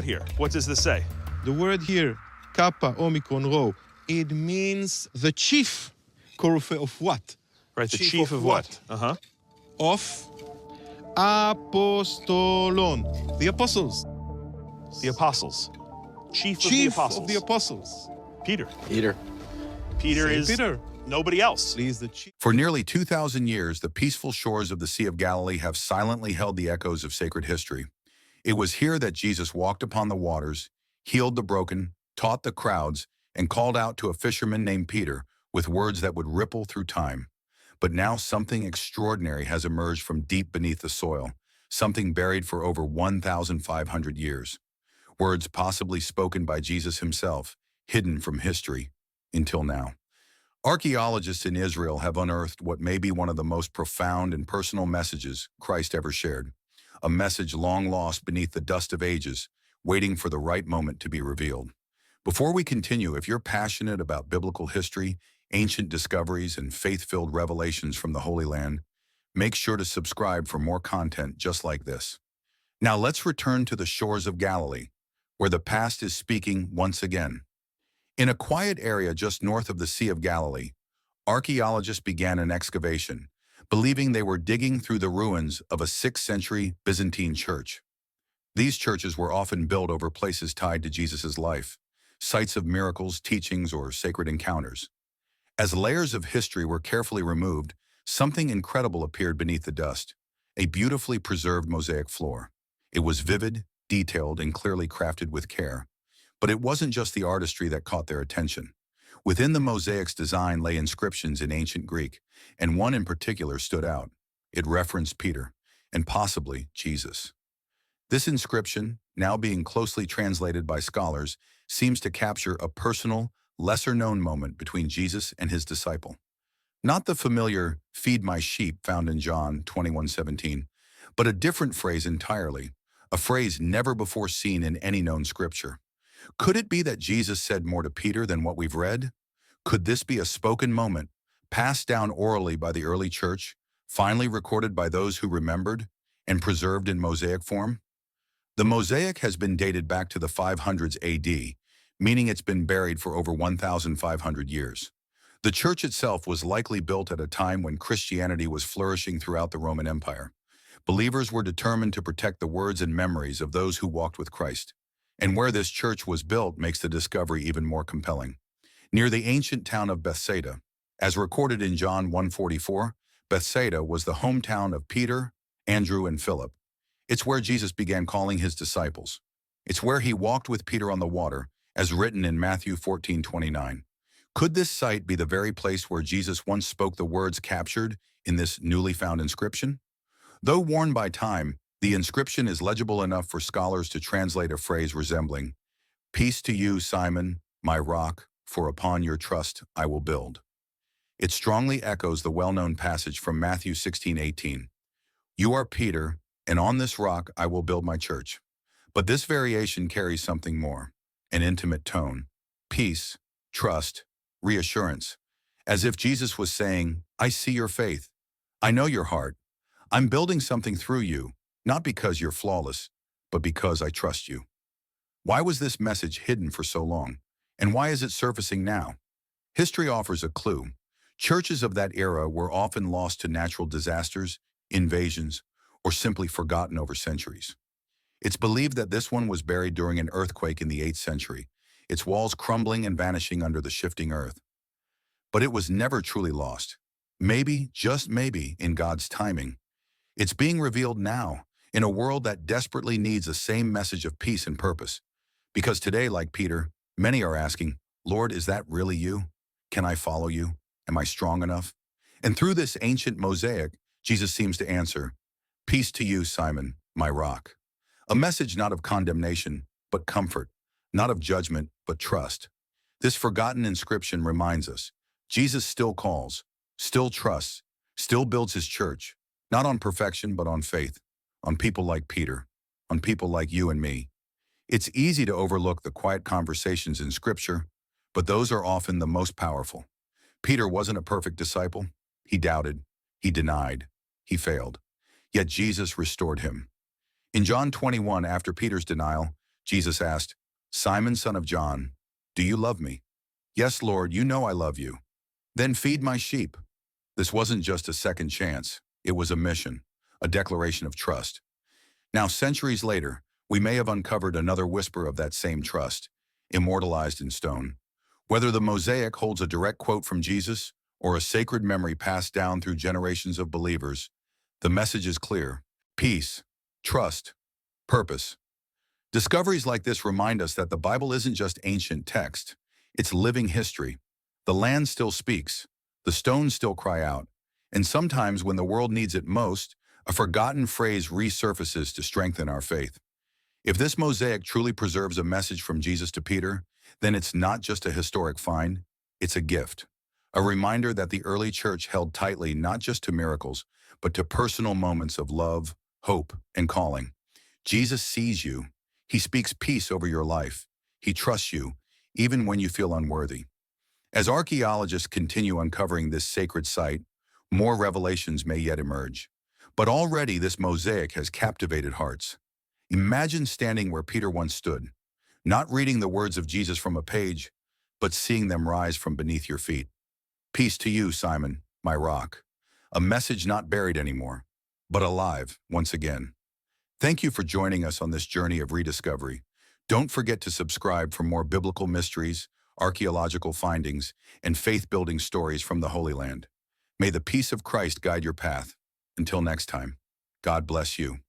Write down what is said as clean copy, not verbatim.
here. What does this say? The word here, Kappa Omicron Rho, it means the chief Korypheo of what? Right, the chief of what? Uh-huh. Of Apostolon, the apostles. The apostles. Chief Of the apostles. Peter. Peter. Peter Saint is Peter. nobody else. He's the chief. For nearly 2,000 years, the peaceful shores of the Sea of Galilee have silently held the echoes of sacred history. It was here that Jesus walked upon the waters, healed the broken, taught the crowds, and called out to a fisherman named Peter with words that would ripple through time. But now something extraordinary has emerged from deep beneath the soil, something buried for over 1,500 years. Words possibly spoken by Jesus himself, hidden from history until now. Archaeologists in Israel have unearthed what may be one of the most profound and personal messages Christ ever shared, a message long lost beneath the dust of ages, waiting for the right moment to be revealed. Before we continue, if you're passionate about biblical history, ancient discoveries, and faith-filled revelations from the Holy Land, make sure to subscribe for more content just like this. Now let's return to the shores of Galilee, where the past is speaking once again. In a quiet area just north of the Sea of Galilee, archaeologists began an excavation, believing they were digging through the ruins of a 6th century Byzantine church. These churches were often built over places tied to Jesus' life, sites of miracles, teachings, or sacred encounters. As layers of history were carefully removed, something incredible appeared beneath the dust, a beautifully preserved mosaic floor. It was vivid, detailed, and clearly crafted with care. But it wasn't just the artistry that caught their attention. Within the mosaic's design lay inscriptions in ancient Greek, and one in particular stood out. It referenced Peter, and possibly Jesus. This inscription, now being closely translated by scholars, seems to capture a personal, lesser-known moment between Jesus and his disciple. Not the familiar, "feed my sheep" found in John 21:17, but a different phrase entirely, a phrase never before seen in any known scripture. Could it be that Jesus said more to Peter than what we've read? Could this be a spoken moment, passed down orally by the early church, finally recorded by those who remembered, and preserved in mosaic form? The mosaic has been dated back to the 500s AD, meaning it's been buried for over 1,500 years. The church itself was likely built at a time when Christianity was flourishing throughout the Roman Empire. Believers were determined to protect the words and memories of those who walked with Christ. And where this church was built makes the discovery even more compelling. Near the ancient town of Bethsaida, as recorded in John 1:44, Bethsaida was the hometown of Peter, Andrew, and Philip. It's where Jesus began calling his disciples. It's where he walked with Peter on the water, as written in Matthew 14:29. Could this site be the very place where Jesus once spoke the words captured in this newly found inscription? Though worn by time, the inscription is legible enough for scholars to translate a phrase resembling, "Peace to you, Simon, my rock, for upon your trust I will build." It strongly echoes the well-known passage from Matthew 16:18. "You are Peter, and on this rock I will build my church." But this variation carries something more, an intimate tone, peace, trust, reassurance, as if Jesus was saying, "I see your faith. I know your heart. I'm building something through you, not because you're flawless, but because I trust you." Why was this message hidden for so long? And why is it surfacing now? History offers a clue. Churches of that era were often lost to natural disasters, invasions, or simply forgotten over centuries. It's believed that this one was buried during an earthquake in the 8th century, its walls crumbling and vanishing under the shifting earth. But it was never truly lost. Maybe, just maybe, in God's timing, it's being revealed now, in a world that desperately needs the same message of peace and purpose. Because today, like Peter, many are asking, "Lord, is that really you? Can I follow you? Am I strong enough?" And through this ancient mosaic, Jesus seems to answer, "Peace to you, Simon, my rock." A message not of condemnation, but comfort, not of judgment, but trust. This forgotten inscription reminds us, Jesus still calls, still trusts, still builds his church, not on perfection, but on faith, on people like Peter, on people like you and me. It's easy to overlook the quiet conversations in Scripture, but those are often the most powerful. Peter wasn't a perfect disciple. He doubted, he denied, he failed. Yet Jesus restored him. In John 21, after Peter's denial, Jesus asked, "Simon, son of John, do you love me?" "Yes, Lord, you know I love you." "Then feed my sheep." This wasn't just a second chance. It was a mission, a declaration of trust. Now, centuries later, we may have uncovered another whisper of that same trust, immortalized in stone. Whether the mosaic holds a direct quote from Jesus or a sacred memory passed down through generations of believers, the message is clear: peace, trust, purpose. Discoveries like this remind us that the Bible isn't just ancient text, it's living history. The land still speaks, the stones still cry out, and sometimes when the world needs it most, a forgotten phrase resurfaces to strengthen our faith. If this mosaic truly preserves a message from Jesus to Peter, then it's not just a historic find, it's a gift. A reminder that the early church held tightly not just to miracles, but to personal moments of love, hope, and calling. Jesus sees you. He speaks peace over your life. He trusts you, even when you feel unworthy. As archaeologists continue uncovering this sacred site, more revelations may yet emerge. But already this mosaic has captivated hearts. Imagine standing where Peter once stood, not reading the words of Jesus from a page, but seeing them rise from beneath your feet. Peace to you, Simon, my rock. A message not buried anymore, but alive once again. Thank you for joining us on this journey of rediscovery. Don't forget to subscribe for more biblical mysteries, archaeological findings, and faith-building stories from the Holy Land. May the peace of Christ guide your path. Until next time, God bless you.